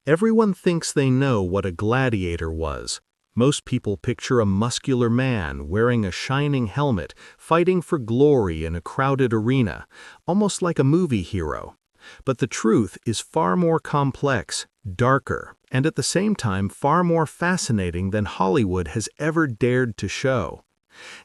Everyone thinks they know what a gladiator was. Most people picture a muscular man wearing a shining helmet, fighting for glory in a crowded arena, almost like a movie hero. But the truth is far more complex, darker, and at the same time far more fascinating than Hollywood has ever dared to show.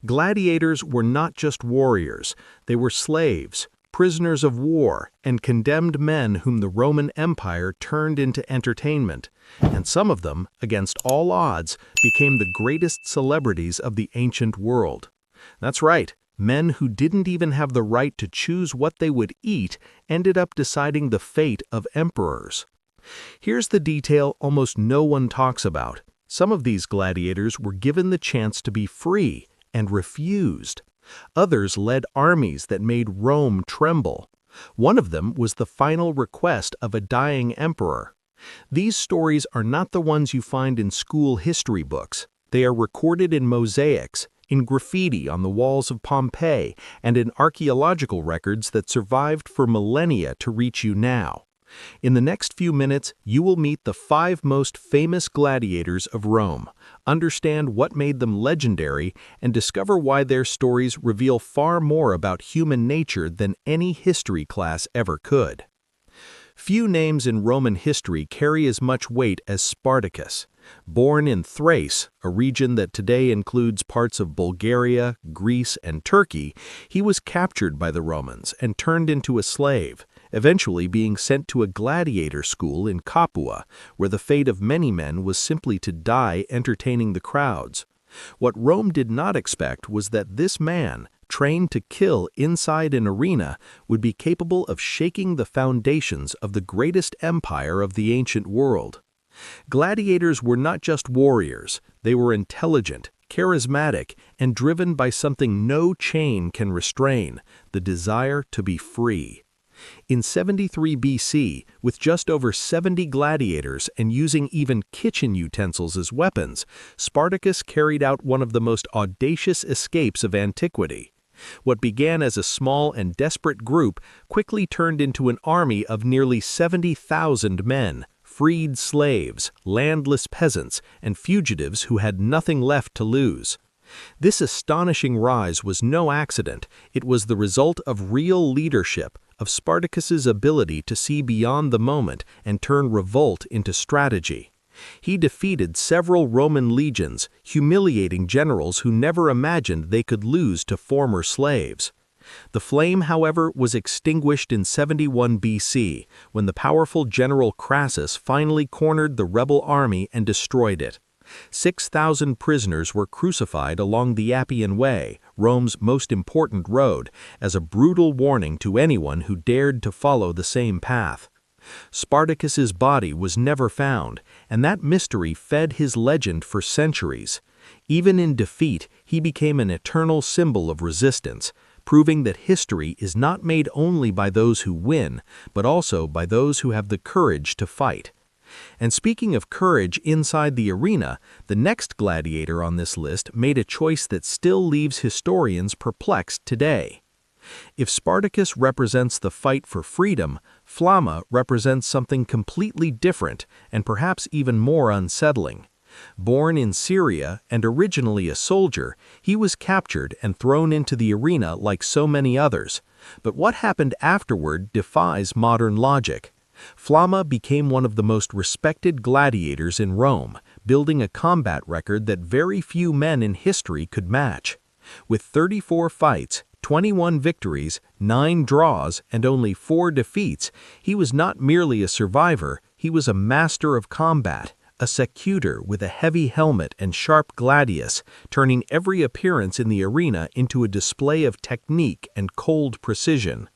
Gladiators were not just warriors, they were slaves, prisoners of war, and condemned men whom the Roman Empire turned into entertainment, and some of them, against all odds, became the greatest celebrities of the ancient world. That's right, men who didn't even have the right to choose what they would eat ended up deciding the fate of emperors. Here's the detail almost no one talks about. Some of these gladiators were given the chance to be free and refused. Others led armies that made Rome tremble. One of them was the final request of a dying emperor. These stories are not the ones you find in school history books. They are recorded in mosaics, in graffiti on the walls of Pompeii, and in archaeological records that survived for millennia to reach you now. In the next few minutes, you will meet the 5 most famous gladiators of Rome, understand what made them legendary, and discover why their stories reveal far more about human nature than any history class ever could. Few names in Roman history carry as much weight as Spartacus. Born in Thrace, a region that today includes parts of Bulgaria, Greece, and Turkey, he was captured by the Romans and turned into a slave, eventually being sent to a gladiator school in Capua, where the fate of many men was simply to die entertaining the crowds. What Rome did not expect was that this man, trained to kill inside an arena, would be capable of shaking the foundations of the greatest empire of the ancient world. Gladiators were not just warriors, they were intelligent, charismatic, and driven by something no chain can restrain, the desire to be free. In 73 BC, with just over 70 gladiators and using even kitchen utensils as weapons, Spartacus carried out one of the most audacious escapes of antiquity. What began as a small and desperate group quickly turned into an army of nearly 70,000 men, freed slaves, landless peasants, and fugitives who had nothing left to lose. This astonishing rise was no accident. It was the result of real leadership, of Spartacus's ability to see beyond the moment and turn revolt into strategy. He defeated several Roman legions, humiliating generals who never imagined they could lose to former slaves. The flame, however, was extinguished in 71 BC, when the powerful general Crassus finally cornered the rebel army and destroyed it. 6,000 prisoners were crucified along the Appian Way, Rome's most important road, as a brutal warning to anyone who dared to follow the same path. Spartacus's body was never found, and that mystery fed his legend for centuries. Even in defeat, he became an eternal symbol of resistance, proving that history is not made only by those who win, but also by those who have the courage to fight. And speaking of courage inside the arena, the next gladiator on this list made a choice that still leaves historians perplexed today. If Spartacus represents the fight for freedom, Flama represents something completely different and perhaps even more unsettling. Born in Syria and originally a soldier, he was captured and thrown into the arena like so many others. But what happened afterward defies modern logic. Flama became one of the most respected gladiators in Rome, building a combat record that very few men in history could match. With 34 fights, 21 victories, 9 draws, and only 4 defeats, he was not merely a survivor, he was a master of combat, a secutor with a heavy helmet and sharp gladius, turning every appearance in the arena into a display of technique and cold precision.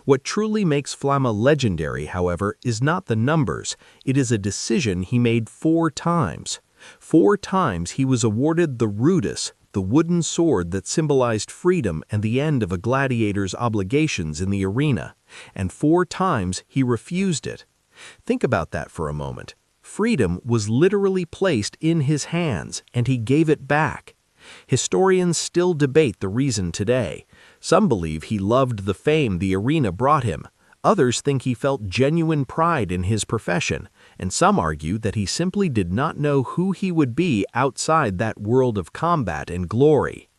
What truly makes Flama legendary, however, is not the numbers, it is a decision he made 4 times. 4 times he was awarded the rudis, the wooden sword that symbolized freedom and the end of a gladiator's obligations in the arena, and 4 times he refused it. Think about that for a moment. Freedom was literally placed in his hands, and he gave it back. Historians still debate the reason today. Some believe he loved the fame the arena brought him. Others think he felt genuine pride in his profession. and some argue that he simply did not know who he would be outside that world of combat and glory.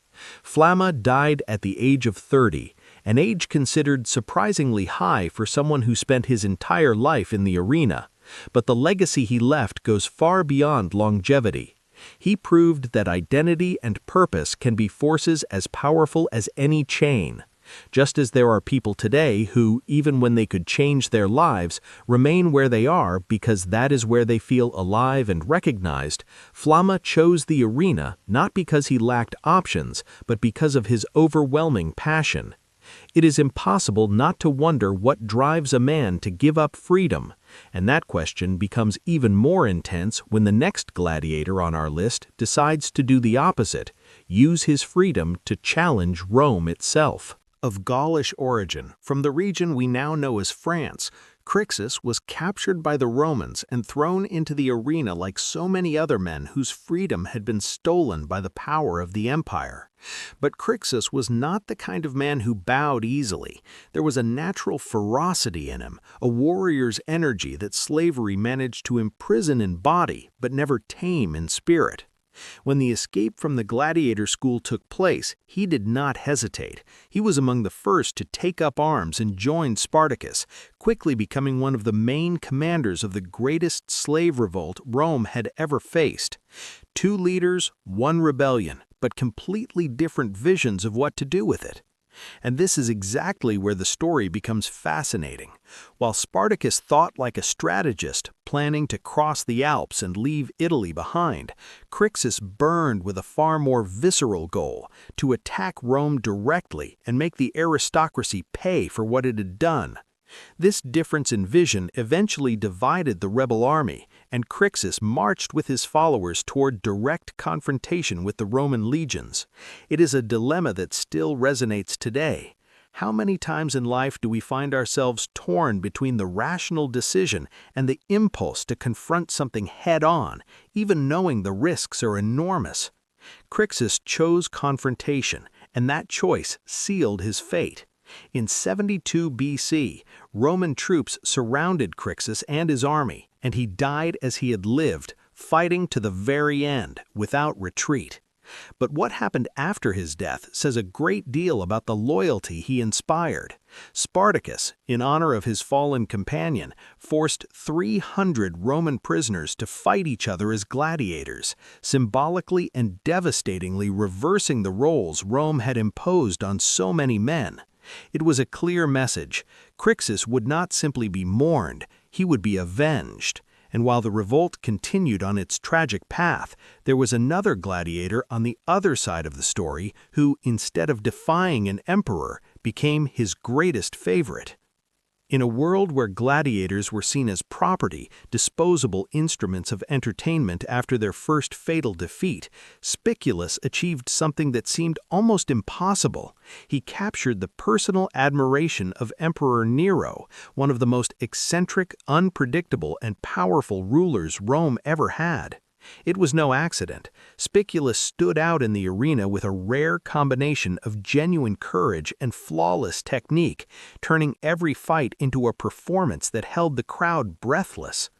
Flamma died at the age of 30, an age considered surprisingly high for someone who spent his entire life in the arena, but the legacy he left goes far beyond longevity. He proved that identity and purpose can be forces as powerful as any chain. Just as there are people today who, even when they could change their lives, remain where they are because that is where they feel alive and recognized, Flamma chose the arena not because he lacked options, but because of his overwhelming passion. It is impossible not to wonder what drives a man to give up freedom, and that question becomes even more intense when the next gladiator on our list decides to do the opposite, use his freedom to challenge Rome itself. Of Gaulish origin, from the region we now know as France, Crixus was captured by the Romans and thrown into the arena like so many other men whose freedom had been stolen by the power of the empire. But Crixus was not the kind of man who bowed easily. There was a natural ferocity in him, a warrior's energy that slavery managed to imprison in body but never tame in spirit. When the escape from the gladiator school took place, he did not hesitate. He was among the first to take up arms and join Spartacus, quickly becoming one of the main commanders of the greatest slave revolt Rome had ever faced. 2 leaders, 1 rebellion, but completely different visions of what to do with it. And this is exactly where the story becomes fascinating. While Spartacus thought like a strategist, planning to cross the Alps and leave Italy behind, Crixus burned with a far more visceral goal, to attack Rome directly and make the aristocracy pay for what it had done. This difference in vision eventually divided the rebel army, and Crixus marched with his followers toward direct confrontation with the Roman legions. It is a dilemma that still resonates today. How many times in life do we find ourselves torn between the rational decision and the impulse to confront something head-on, even knowing the risks are enormous? Crixus chose confrontation, and that choice sealed his fate. In 72 BC, Roman troops surrounded Crixus and his army, and he died as he had lived, fighting to the very end, without retreat. But what happened after his death says a great deal about the loyalty he inspired. Spartacus, in honor of his fallen companion, forced 300 Roman prisoners to fight each other as gladiators, symbolically and devastatingly reversing the roles Rome had imposed on so many men. It was a clear message. Crixus would not simply be mourned, he would be avenged. And while the revolt continued on its tragic path, there was another gladiator on the other side of the story who, instead of defying an emperor, became his greatest favorite. In a world where gladiators were seen as property, disposable instruments of entertainment after their first fatal defeat, Spiculus achieved something that seemed almost impossible. He captured the personal admiration of Emperor Nero, one of the most eccentric, unpredictable, and powerful rulers Rome ever had. It was no accident. Spiculus stood out in the arena with a rare combination of genuine courage and flawless technique, turning every fight into a performance that held the crowd breathless.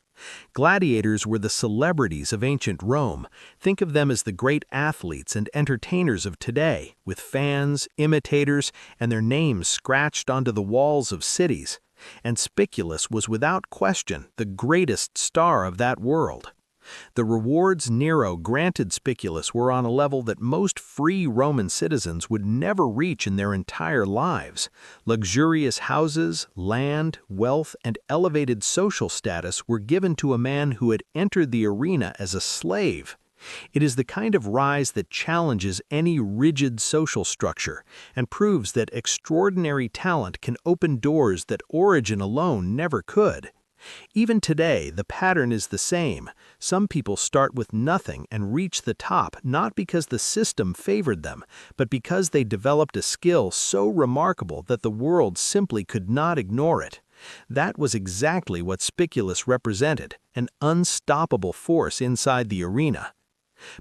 Gladiators were the celebrities of ancient Rome. Think of them as the great athletes and entertainers of today, with fans, imitators, and their names scratched onto the walls of cities. And Spiculus was without question the greatest star of that world. The rewards Nero granted Spiculus were on a level that most free Roman citizens would never reach in their entire lives. Luxurious houses, land, wealth, and elevated social status were given to a man who had entered the arena as a slave. It is the kind of rise that challenges any rigid social structure and proves that extraordinary talent can open doors that origin alone never could. Even today, the pattern is the same. Some people start with nothing and reach the top not because the system favored them, but because they developed a skill so remarkable that the world simply could not ignore it. That was exactly what Spiculus represented, an unstoppable force inside the arena.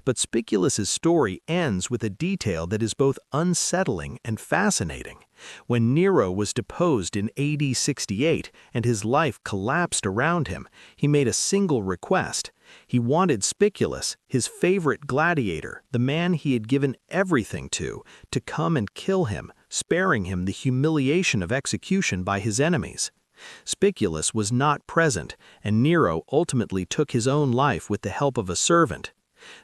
But Spiculus's story ends with a detail that is both unsettling and fascinating. When Nero was deposed in AD 68 and his life collapsed around him, he made a single request. He wanted Spiculus, his favorite gladiator, the man he had given everything to come and kill him, sparing him the humiliation of execution by his enemies. Spiculus was not present, and Nero ultimately took his own life with the help of a servant.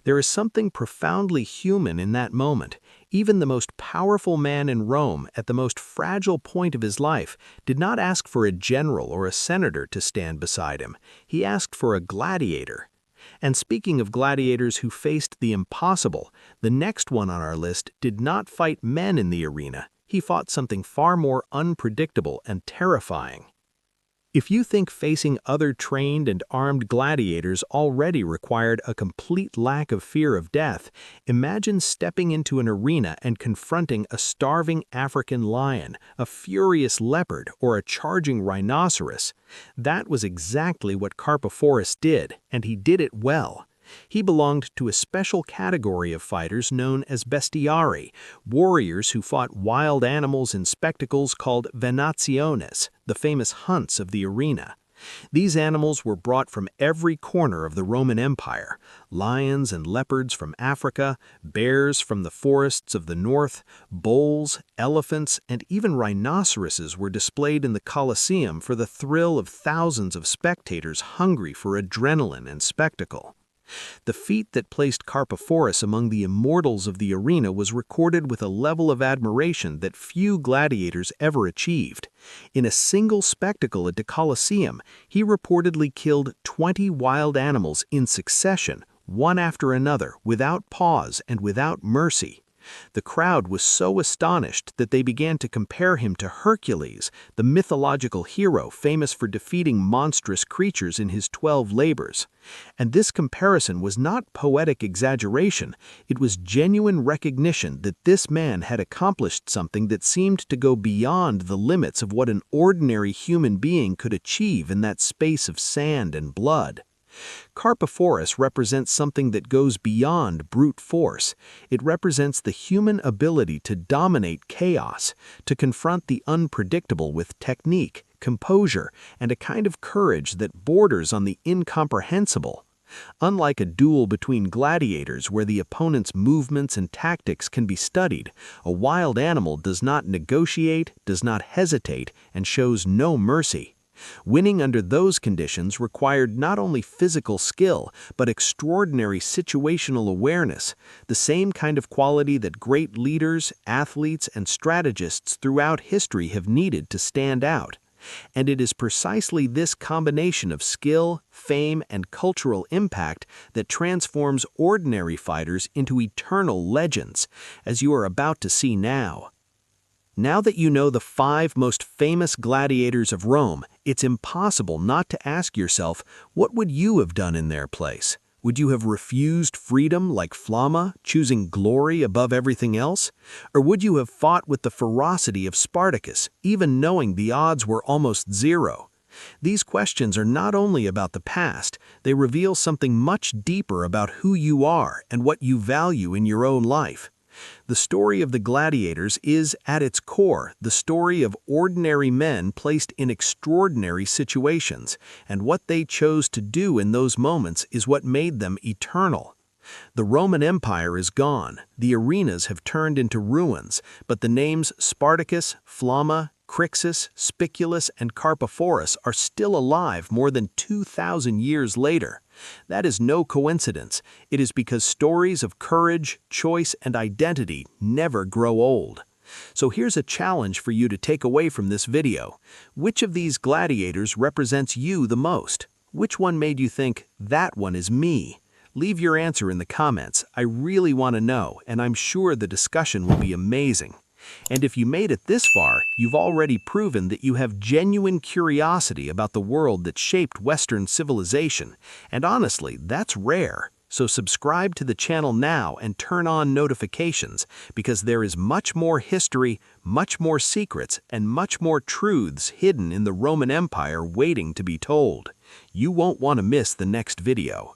There is something profoundly human in that moment. Even the most powerful man in Rome, at the most fragile point of his life, did not ask for a general or a senator to stand beside him. He asked for a gladiator. And speaking of gladiators who faced the impossible, the next one on our list did not fight men in the arena. He fought something far more unpredictable and terrifying. If you think facing other trained and armed gladiators already required a complete lack of fear of death, imagine stepping into an arena and confronting a starving African lion, a furious leopard, or a charging rhinoceros. That was exactly what Carpophorus did, and he did it well. He belonged to a special category of fighters known as bestiari, warriors who fought wild animals in spectacles called venationes, the famous hunts of the arena. These animals were brought from every corner of the Roman Empire: lions and leopards from Africa, bears from the forests of the north, bulls, elephants, and even rhinoceroses were displayed in the Colosseum for the thrill of thousands of spectators hungry for adrenaline and spectacle. The feat that placed Carpophorus among the immortals of the arena was recorded with a level of admiration that few gladiators ever achieved. In a single spectacle at the Colosseum, he reportedly killed 20 wild animals in succession, one after another, without pause and without mercy. The crowd was so astonished that they began to compare him to Hercules, the mythological hero famous for defeating monstrous creatures in his 12 labors. And this comparison was not poetic exaggeration, it was genuine recognition that this man had accomplished something that seemed to go beyond the limits of what an ordinary human being could achieve in that space of sand and blood. Carpophorus represents something that goes beyond brute force. It represents the human ability to dominate chaos, to confront the unpredictable with technique, composure, and a kind of courage that borders on the incomprehensible. Unlike a duel between gladiators where the opponent's movements and tactics can be studied, a wild animal does not negotiate, does not hesitate, and shows no mercy. Winning under those conditions required not only physical skill, but extraordinary situational awareness, the same kind of quality that great leaders, athletes, and strategists throughout history have needed to stand out. And it is precisely this combination of skill, fame, and cultural impact that transforms ordinary fighters into eternal legends, as you are about to see now. Now that you know the 5 most famous gladiators of Rome, it's impossible not to ask yourself, what would you have done in their place? Would you have refused freedom like Flamma, choosing glory above everything else? Or would you have fought with the ferocity of Spartacus, even knowing the odds were almost zero? These questions are not only about the past, they reveal something much deeper about who you are and what you value in your own life. The story of the gladiators is, at its core, the story of ordinary men placed in extraordinary situations, and what they chose to do in those moments is what made them eternal. The Roman Empire is gone, the arenas have turned into ruins, but the names Spartacus, Flamma, Crixus, Spiculus, and Carpophorus are still alive more than 2,000 years later. That is no coincidence. It is because stories of courage, choice, and identity never grow old. So here's a challenge for you to take away from this video. Which of these gladiators represents you the most? Which one made you think, that one is me? Leave your answer in the comments. I really want to know, and I'm sure the discussion will be amazing. And if you made it this far, you've already proven that you have genuine curiosity about the world that shaped Western civilization. And honestly, that's rare. So subscribe to the channel now and turn on notifications, because there is much more history, much more secrets, and much more truths hidden in the Roman Empire waiting to be told. You won't want to miss the next video.